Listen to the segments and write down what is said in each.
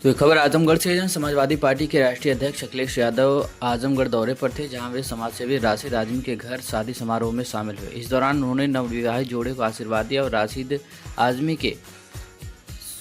तो ये खबर आजमगढ़ से है, जहां समाजवादी पार्टी के राष्ट्रीय अध्यक्ष अखिलेश यादव आजमगढ़ दौरे पर थे, जहां वे समाजसेवी राशिद आजमी के घर शादी समारोह में शामिल हुए। इस दौरान उन्होंने नवविवाहित जोड़े को आशीर्वाद दिया और राशिद आजमी के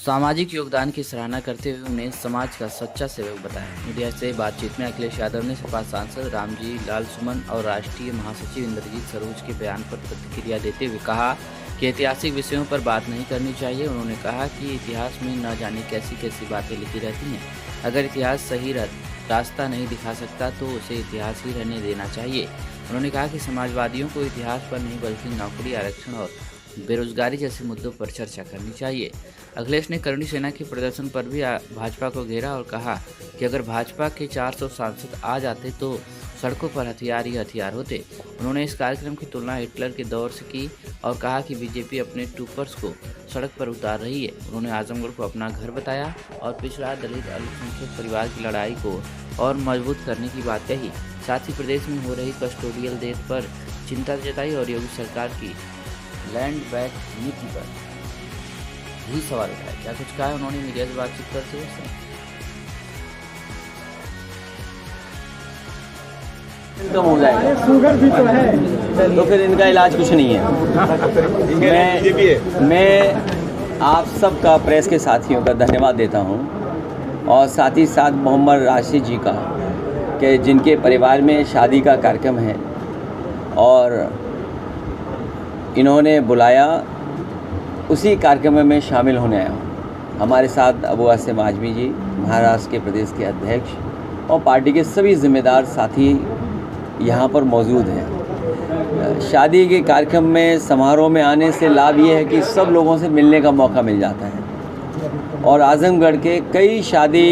सामाजिक योगदान की सराहना करते हुए उन्हें समाज का सच्चा सेवक बताया। मीडिया से बातचीत में अखिलेश यादव ने सपा सांसद रामजी लाल सुमन और राष्ट्रीय महासचिव इंद्रजीत सरोज के बयान पर प्रतिक्रिया देते हुए कहा कि ऐतिहासिक विषयों पर बात नहीं करनी चाहिए। उन्होंने कहा कि इतिहास में न जाने कैसी कैसी बातें लिखी रहती हैं। अगर इतिहास सही रास्ता नहीं दिखा सकता तो उसे इतिहास ही रहने देना चाहिए। उन्होंने कहा कि समाजवादियों को इतिहास पर नहीं बल्कि नौकरी, आरक्षण और बेरोजगारी जैसे मुद्दों पर चर्चा करनी चाहिए। अखिलेश ने करणी सेना के प्रदर्शन पर भी भाजपा को घेरा और कहा कि अगर भाजपा के 400 सांसद आ जाते तो सड़कों पर हथियार ही हथियार होते। उन्होंने इस कार्यक्रम की तुलना हिटलर के दौर से की और कहा कि बीजेपी अपने ट्रूपर्स को सड़क पर उतार रही है। उन्होंने आजमगढ़ को अपना घर बताया और पिछड़ा, दलित, अल्पसंख्यक परिवार की लड़ाई को और मजबूत करने की बात कही। साथ ही प्रदेश में हो रही कस्टोडियल डेथ पर चिंता जताई और योगी सरकार की लैंड बैक नीति पर भी सवाल उठाया। क्या कुछ कहा उन्होंने मीडिया से बातचीत करते हुए? कम हो जाएगा, शुगर भी तो है, तो फिर इनका इलाज कुछ नहीं है। मैं आप सबका, प्रेस के साथियों का धन्यवाद देता हूं और साथ ही साथ मोहम्मद राशिद जी का कि जिनके परिवार में शादी का कार्यक्रम है और इन्होंने बुलाया, उसी कार्यक्रम में शामिल होने आया हूँ। हमारे साथ अबू आसिम आजमी जी, महाराष्ट्र के प्रदेश के अध्यक्ष और पार्टी के सभी जिम्मेदार साथी यहाँ पर मौजूद हैं। शादी के कार्यक्रम में, समारोह में आने से लाभ ये है कि सब लोगों से मिलने का मौका मिल जाता है और आजमगढ़ के कई शादी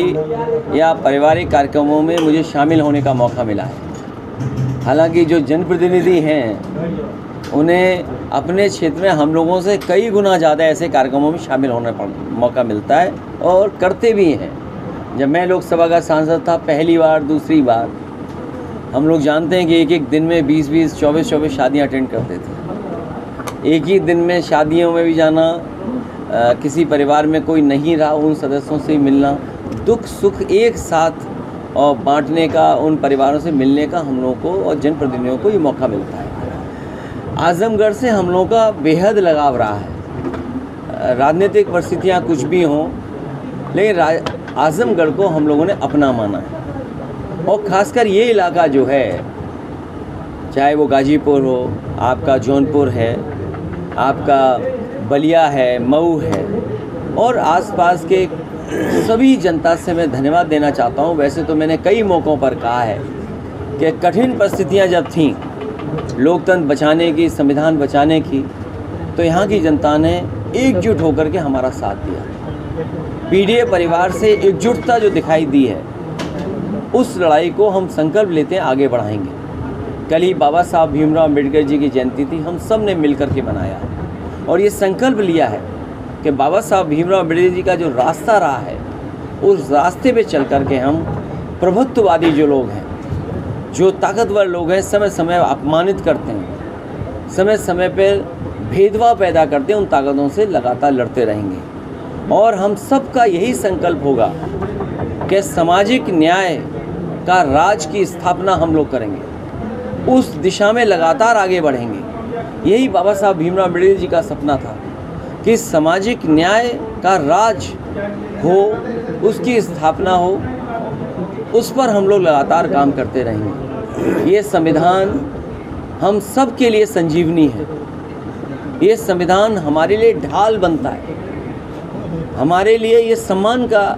या पारिवारिक कार्यक्रमों में मुझे शामिल होने का मौका मिला है। हालांकि जो जनप्रतिनिधि हैं उन्हें अपने क्षेत्र में हम लोगों से कई गुना ज़्यादा ऐसे कार्यक्रमों में शामिल होने पर मौका मिलता है और करते भी हैं। जब मैं लोकसभा का सांसद था पहली बार, दूसरी बार, हम लोग जानते हैं कि एक एक दिन में 20-20, 24-24 शादियां अटेंड करते थे। एक ही दिन में शादियों में भी जाना, किसी परिवार में कोई नहीं रहा उन सदस्यों से मिलना, दुख सुख एक साथ और बांटने का, उन परिवारों से मिलने का हम लोगों को और जनप्रतिनिधियों को ये मौका मिलता है। आजमगढ़ से हम लोगों का बेहद लगाव रहा है। राजनीतिक परिस्थितियाँ कुछ भी हों, लेकिन आजमगढ़ को हम लोगों ने अपना माना है और ख़ासकर ये इलाका जो है, चाहे वो गाजीपुर हो, आपका जौनपुर है, आपका बलिया है, मऊ है और आसपास के सभी जनता से मैं धन्यवाद देना चाहता हूँ। वैसे तो मैंने कई मौक़ों पर कहा है कि कठिन परिस्थितियाँ जब थीं लोकतंत्र बचाने की, संविधान बचाने की, तो यहाँ की जनता ने एकजुट होकर के हमारा साथ दिया। पीडीए परिवार से एकजुटता जो दिखाई दी है, उस लड़ाई को हम संकल्प लेते हैं आगे बढ़ाएंगे। कल ही बाबा साहब भीमराव अम्बेडकर जी की जयंती थी, हम सब ने मिलकर के मनाया और ये संकल्प लिया है कि बाबा साहब भीमराव अम्बेडकर जी का जो रास्ता रहा है, उस रास्ते पे चल कर के हम प्रभुत्ववादी जो लोग हैं, जो ताकतवर लोग हैं, समय समय अपमानित करते हैं, समय समय पर भेदभाव पैदा करते हैं, उन ताकतों से लगातार लड़ते रहेंगे। और हम सबका यही संकल्प होगा कि सामाजिक न्याय का राज की स्थापना हम लोग करेंगे, उस दिशा में लगातार आगे बढ़ेंगे। यही बाबा साहब भीमराव अम्बेडकर जी का सपना था कि सामाजिक न्याय का राज हो, उसकी स्थापना हो, उस पर हम लोग लगातार काम करते रहेंगे। ये संविधान हम सब के लिए संजीवनी है। ये संविधान हमारे लिए ढाल बनता है, हमारे लिए ये सम्मान का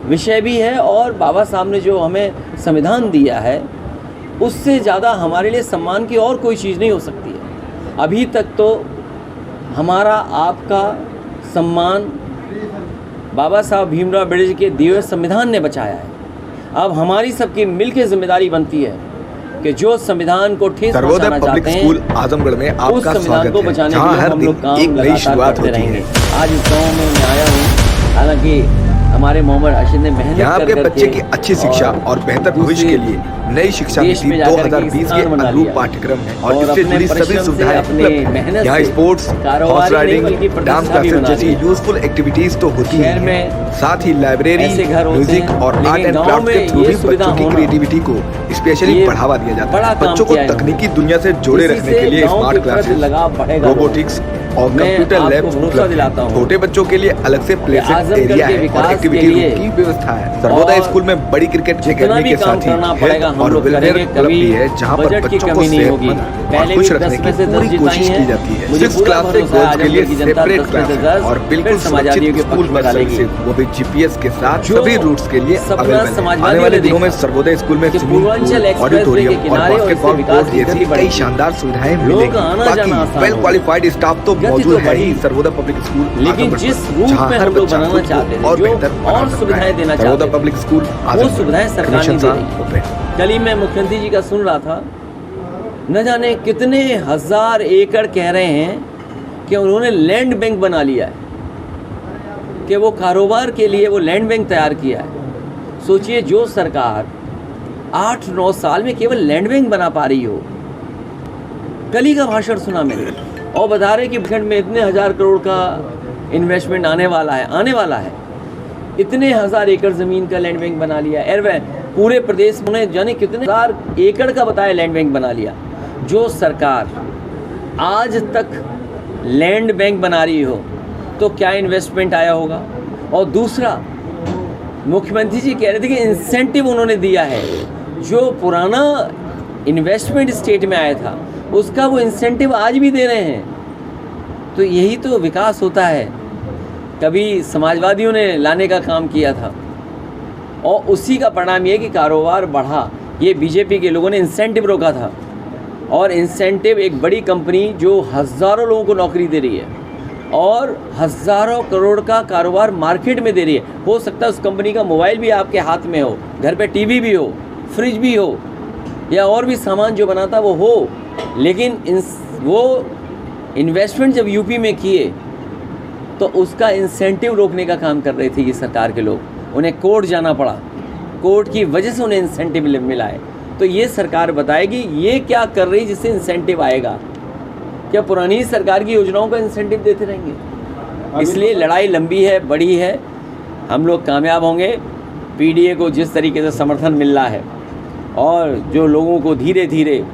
विषय भी है और बाबा साहब ने जो हमें संविधान दिया है, उससे ज़्यादा हमारे लिए सम्मान की और कोई चीज़ नहीं हो सकती है। अभी तक तो हमारा आपका सम्मान बाबा साहब भीमराव अम्बेडकर जी के दिए हुए संविधान ने बचाया है। अब हमारी सबकी मिलकर जिम्मेदारी बनती है कि जो संविधान को ठेस पहुंचाना चाहते हैं, आजमगढ़ में आपका उस संविधान को बचाने के लिए हम लोग काम लगातार करते रहेंगे। आज इस गाँव में मैं आया हूँ, हालांकि हमारे मोहम्मद राशिद ने मेहनत यहाँ कर के करके बच्चे की अच्छी शिक्षा और बेहतर भविष्य के लिए नई शिक्षा देश नीति में जाकर के 2020 के स्थान बना अनुरूप लिया। पाठ्यक्रम है और और इससे अपने जुड़ी सभी परिश्रम से, सुविधाएं अपने उपलब्ध हैं। मेहनत यहाँ से स्पोर्ट्स, कारोबारी हॉर्स नहीं बल्कि राइडिंग, प्रतिष्ठा डांस भी क्लासेस बना जैसी ली है। यूजफुल एक्टिविटीज तो होती शहर ही में हैं, साथ ही लाइब्रेरी, ऐसे घर होते म्यूजिक हैं, और लेकिन आर्ट एंड गाँव क्राफ्ट के में थ्रू ये भी सुविधा बच्चों की होना, क्रिएटिविटी को स्पेशली ये बढ़ावा दिया जाता बड़ा है। काम बच्चों को किया है इन्होंने। तकनीकी दुनिया से जोड़े इसी रखने से के लिए गाँव स्मार्ट के प्रति क्लासेस, लगाव बढ़ेगा। रोबोटिक्स और मैं कंप्यूटर आपको लैब भरोसा उपलब्ध दिलाता हैं। हूँ। छोटे बच्चों के लिए अलग से प्ले आजमगढ़ एरिया के है और विकास एक्टिविटी के लिए रूम की व्यवस्था है। सर्वोदय और स्कूल में बड़ी क्रिकेट जितना एकेडमी भी के काम साथ ही करना पड़ेगा हेल्थ हम और लोग वेलफेयर करेंगे, क्लब कभी भी है, जहाँ पर बजट की बच्चों को कमी नहीं होगी। सेहतमंद और पहले खुश भी रखने 10 की में से 10 पूरी जिताई कोशिश हैं। की जाती है। मुझे 6th पूरा क्लास से भरोसा है 12th के लिए आजमगढ़ की जनता सेपरेट 10 में क्लास से है 10 और बिल्कुल फिर समाजवादियों सुरक्षित के स्कूल पक्ष में बस डालेगी। सर्विसेज, वो भी जीपीएस के साथ जो सभी रूट्स के लिए सपना अवेलेबल है। समाजवादियों आने वाले ने दिनों में देखा सर्वोदय स्कूल में कि स्विमिंग पूर्वांचल पूल, एक्सप्रेसवे के ऑडिटोरियम और किनारे और इससे बास्केटबॉल विकास कोर्ट की जैसी गति कई बढ़ेगी। शानदार सुविधाएं लोग मिलेंगी। आना बाकी जाना आसान वेल होगा। क्वालिफाइड स्टाफ तो गति मौजूद तो है बढ़ी। ही सर्वोदय पब्लिक स्कूल लेकिन आजमगढ़ जिस पर, रूप जहाँ में हर हम लोग बच्चा बनाना खुद को चाहते थे, और जो बेहतर बना और सकता सुविधाएं है। देना सर्वोदय चाहते थे, पब्लिक स्कूल वो आजमगढ़। सुविधाएं सरकार कमीशन नहीं दे साहब, रही। ओपन। कल ही मैं मुख्यमंत्री जी का सुन रहा था, न जाने कितने हजार एकड़ कह रहे हैं कि उन्होंने लैंड बैंक बना लिया है, कि वो कारोबार के लिए वो लैंड बैंक तैयार किया है। सोचिए, जो सरकार 8-9 साल में केवल लैंड बैंक बना पा रही हो। कल ही का भाषण सुना मैंने और बता रहे कि खंड में इतने 1000 करोड़ का इन्वेस्टमेंट आने वाला है। इतने 1000 एकड़ ज़मीन का लैंड बैंक बना लिया। एयरवे पूरे प्रदेश में जाने कितने 1000 एकड़ का बताया लैंड बैंक बना लिया। जो सरकार आज तक लैंड बैंक बना रही हो तो क्या इन्वेस्टमेंट आया होगा। और दूसरा, मुख्यमंत्री जी कह रहे थे कि इंसेंटिव उन्होंने दिया है, जो पुराना इन्वेस्टमेंट स्टेट में आया था उसका वो इंसेंटिव आज भी दे रहे हैं। तो यही तो विकास होता है। कभी समाजवादियों ने लाने का काम किया था और उसी का परिणाम ये कि कारोबार बढ़ा। ये बीजेपी के लोगों ने इंसेंटिव रोका था और इंसेंटिव एक बड़ी कंपनी जो हज़ारों लोगों को नौकरी दे रही है और हज़ारों करोड़ का कारोबार मार्केट में दे रही है। हो सकता है उस कंपनी का मोबाइल भी आपके हाथ में हो, घर पे टीवी भी हो, फ्रिज भी हो या और भी सामान जो बनाता वो हो, लेकिन वो इन्वेस्टमेंट जब यूपी में किए तो उसका इंसेंटिव रोकने का काम कर रहे थे ये सरकार के लोग। उन्हें कोर्ट जाना पड़ा, कोर्ट की वजह से उन्हें इंसेंटिव मिला है। तो ये सरकार बताएगी ये क्या कर रही जिससे इंसेंटिव आएगा। क्या पुरानी सरकार की योजनाओं का इंसेंटिव देते रहेंगे? इसलिए लड़ाई लंबी है, बड़ी है। हम लोग कामयाब होंगे। पीडीए को जिस तरीके से समर्थन मिल रहा है और जो लोगों को धीरे धीरे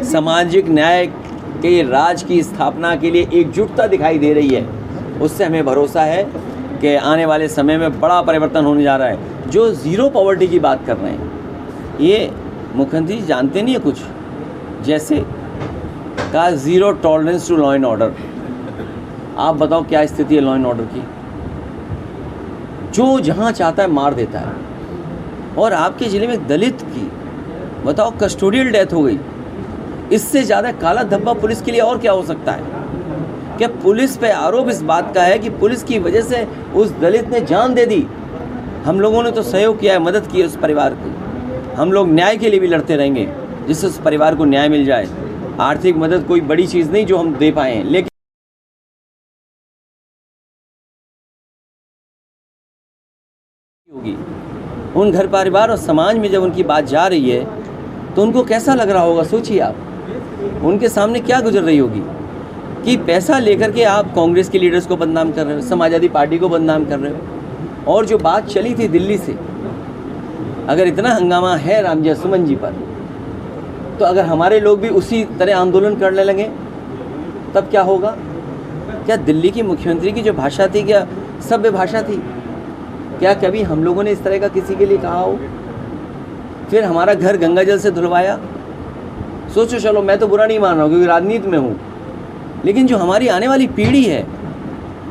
सामाजिक न्याय के राज की स्थापना के लिए एकजुटता दिखाई दे रही है, उससे हमें भरोसा है कि आने वाले समय में बड़ा परिवर्तन होने जा रहा है। जो ज़ीरो पॉवर्टी की बात कर रहे हैं, ये मुख्यमंत्री जी जानते नहीं है कुछ। जैसे कहा zero tolerance to law and order. आप बताओ क्या स्थिति है लॉ एंड ऑर्डर की? जो जहाँ चाहता है मार देता है। और आपके ज़िले में दलित की बताओ कस्टोडियल डेथ हो गई। इससे ज़्यादा काला धब्बा पुलिस के लिए और क्या हो सकता है? क्या पुलिस पे आरोप इस बात का है कि पुलिस की वजह से उस दलित ने जान दे दी। हम लोगों ने तो सहयोग किया है, मदद की है उस परिवार की। हम लोग न्याय के लिए भी लड़ते रहेंगे जिससे उस परिवार को न्याय मिल जाए। आर्थिक मदद कोई बड़ी चीज़ नहीं जो हम दे पाए हैं, लेकिन होगी उन घर परिवार और समाज में जब उनकी बात जा रही है तो उनको कैसा लग रहा होगा। सोचिए आप, उनके सामने क्या गुजर रही होगी कि पैसा लेकर के आप कांग्रेस के लीडर्स को बदनाम कर रहे हो, समाजवादी पार्टी को बदनाम कर रहे हो। और जो बात चली थी दिल्ली से, अगर इतना हंगामा है रामजय सुमन जी पर, तो अगर हमारे लोग भी उसी तरह आंदोलन करने लगे तब क्या होगा? क्या दिल्ली की मुख्यमंत्री की जो भाषा थी क्या सभ्य भाषा थी? क्या कभी हम लोगों ने इस तरह का किसी के लिए कहा हो? फिर हमारा घर गंगा जल से धुलवाया। सोचो, चलो मैं तो बुरा नहीं मान रहा हूँ क्योंकि राजनीति में हूँ, लेकिन जो हमारी आने वाली पीढ़ी है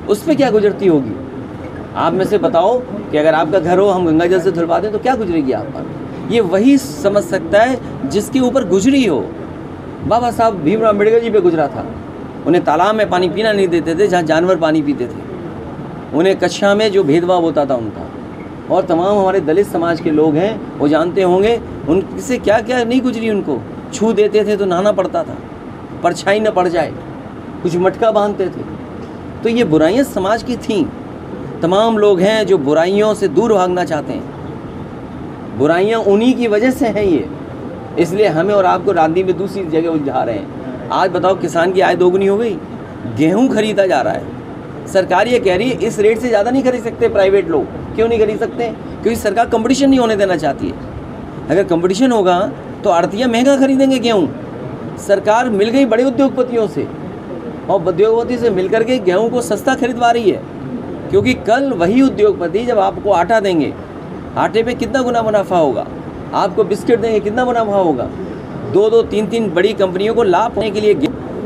उस पर क्या गुजरती होगी? आप में से बताओ कि अगर आपका घर हो, हम गंगा जल से धुलवा दें तो क्या गुजरेगी आप पर? ये वही समझ सकता है जिसके ऊपर गुजरी हो। बाबा साहब भीमराव अम्बेडकर जी पे गुजरा था। उन्हें तालाब में पानी पीना नहीं देते थे जहाँ जानवर पानी पीते थे। उन्हें कक्षा में जो भेदभाव होता था उनका, और तमाम हमारे दलित समाज के लोग हैं वो जानते होंगे उनसे क्या क्या नहीं गुजरी। उनको छू देते थे तो नहाना पड़ता था, परछाई न पड़ जाए, कुछ मटका बांधते थे। तो ये बुराइयां समाज की थीं, तमाम लोग हैं जो बुराइयों से दूर भागना चाहते हैं। बुराइयां उन्हीं की वजह से हैं ये, इसलिए हमें और आपको राजनीति में दूसरी जगह उलझा रहे हैं। आज बताओ, किसान की आय दोगुनी हो गई, गेहूं खरीदा जा रहा है, सरकार ये कह रही है इस रेट से ज़्यादा नहीं खरीद सकते प्राइवेट लोग। क्यों नहीं खरीद सकते? क्योंकि सरकार कंपटीशन नहीं होने देना चाहती है। अगर कंपटीशन होगा तो आड़तियाँ महंगा खरीदेंगे गेहूँ। सरकार मिल गई बड़े उद्योगपतियों से, और उद्योगपति से मिल करके गेहूँ को सस्ता खरीदवा रही है, क्योंकि कल वही उद्योगपति जब आपको आटा देंगे, आटे पे कितना गुना मुनाफा होगा, आपको बिस्किट देंगे कितना मुनाफा होगा। 2-2, 3-3 बड़ी कंपनियों को लाभ होने के लिए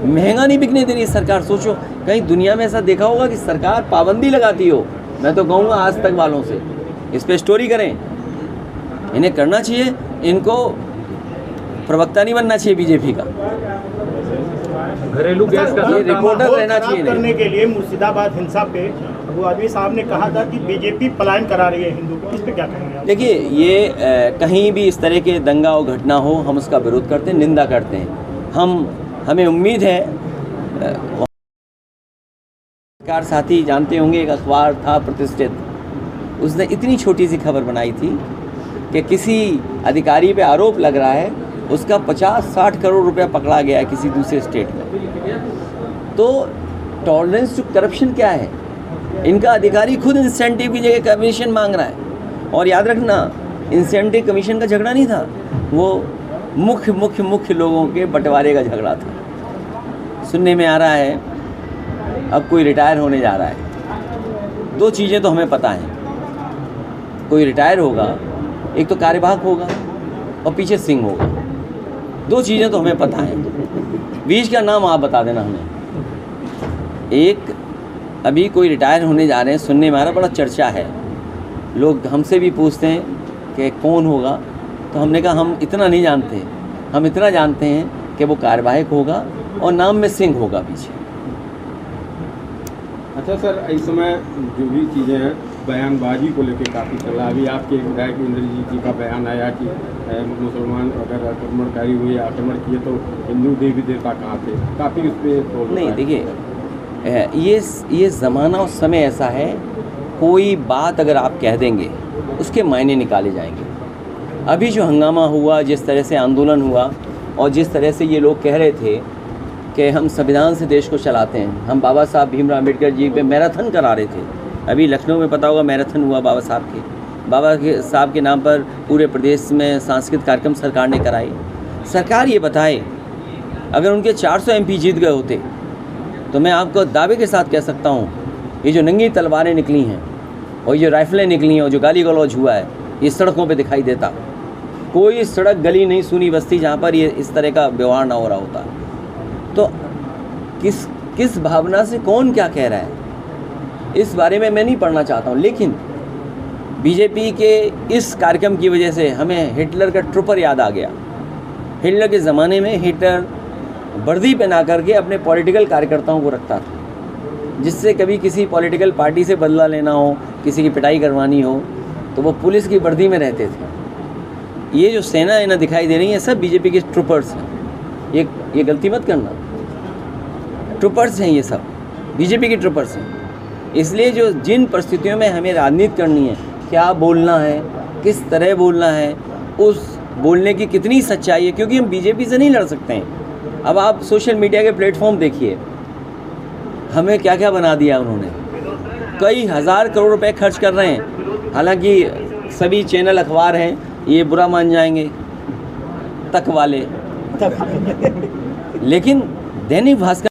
महंगा नहीं बिकने दे रही सरकार। सोचो, कहीं दुनिया में ऐसा देखा होगा कि सरकार पाबंदी लगाती हो? मैं तो कहूँगा आज तक वालों से इस पे स्टोरी करें, इन्हें करना चाहिए, इनको प्रवक्ता नहीं बनना चाहिए बीजेपी का। घरेलू गैस का ये रिपोर्टर रहना चाहिए नहीं। करने के लिए मुर्शिदाबाद हिंसा पे अबू आदमी साहब ने कहा था कि बीजेपी पलायन करा रही है हिंदू को, इस पे क्या कहेंगे आप? देखिए, ये कहीं भी इस तरह के दंगा और घटना हो, हम उसका विरोध करते हैं, निंदा करते हैं। हमें उम्मीद है, सरकार साथी जानते होंगे, एक अखबार था प्रतिष्ठित, उसने इतनी छोटी सी खबर बनाई थी कि किसी अधिकारी पे आरोप लग रहा है, उसका 50-60 करोड़ रुपया पकड़ा गया है किसी दूसरे स्टेट में। तो टॉलरेंस टू करप्शन क्या है? इनका अधिकारी खुद इंसेंटिव की जगह कमीशन मांग रहा है। और याद रखना, इंसेंटिव कमीशन का झगड़ा नहीं था, वो मुख्य लोगों के बंटवारे का झगड़ा था। सुनने में आ रहा है अब कोई रिटायर होने जा रहा है। 2 चीज़ें तो हमें पता हैं, कोई रिटायर होगा, एक तो कार्यवाहक होगा और पीछे सिंह होगा। 2 चीज़ें तो हमें पता हैं, बीच का नाम आप बता देना हमें। एक, अभी कोई रिटायर होने जा रहे हैं, सुनने में आ रहा, बड़ा चर्चा है, लोग हमसे भी पूछते हैं कि कौन होगा, तो हमने कहा हम इतना नहीं जानते, हम इतना जानते हैं कि वो कार्यवाहक होगा और नाम में सिंह होगा पीछे। अच्छा सर, इस समय जो भी चीज़ें हैं, बयानबाजी को लेकर काफ़ी चल रहा है। अभी आपके विधायक इंद्रजीत जी का बयान आया कि मुसलमान अगर आक्रमणकारी हुए, आक्रमण किए तो हिंदू देवी देवता कहाँ थे, काफ़ी उस पर नहीं। देखिए, ये ज़माना और समय ऐसा है, कोई बात अगर आप कह देंगे उसके मायने निकाले जाएंगे। अभी जो हंगामा हुआ, जिस तरह से आंदोलन हुआ और जिस तरह से ये लोग कह रहे थे कि हम संविधान से देश को चलाते हैं, हम बाबा साहब भीमराव अम्बेडकर जी पे मैराथन करा रहे थे। अभी लखनऊ में पता होगा मैराथन हुआ बाबा साहब के नाम पर, पूरे प्रदेश में सांस्कृतिक कार्यक्रम सरकार ने कराए। सरकार ये बताए, अगर उनके 400 MP जीत गए होते तो मैं आपको दावे के साथ कह सकता हूँ, ये जो नंगी तलवारें निकली हैं और ये राइफलें निकली हैं और जो गाली गलौज हुआ है, ये सड़कों पे दिखाई देता। कोई सड़क गली नहीं सुनी बस्ती जहाँ पर ये इस तरह का व्यवहार ना हो रहा होता। तो किस भावना से कौन क्या कह रहा है, इस बारे में मैं नहीं पढ़ना चाहता हूँ। लेकिन बीजेपी के इस कार्यक्रम की वजह से हमें हिटलर का ट्रूपर याद आ गया। हिटलर के ज़माने में हिटलर वर्दी पहना करके अपने पॉलिटिकल कार्यकर्ताओं को रखता था, जिससे कभी किसी पॉलिटिकल पार्टी से बदला लेना हो, किसी की पिटाई करवानी हो, तो वो पुलिस की वर्दी में रहते थे। ये जो सेना है ना दिखाई दे रही है, सब बीजेपी के ट्रूपर्स हैं। ये गलती मत करना, ट्रूपर्स हैं, ये सब बीजेपी के ट्रूपर्स हैं। इसलिए जिन परिस्थितियों में हमें राजनीति करनी है, क्या बोलना है, किस तरह बोलना है, उस बोलने की कितनी सच्चाई है, क्योंकि हम बीजेपी से नहीं लड़ सकते हैं। अब आप सोशल मीडिया के प्लेटफॉर्म देखिए, हमें क्या क्या बना दिया उन्होंने। कई हज़ार करोड़ रुपए खर्च कर रहे हैं, हालांकि सभी चैनल अखबार हैं, ये बुरा मान जाएंगे तक वाले, लेकिन दैनिक भास्कर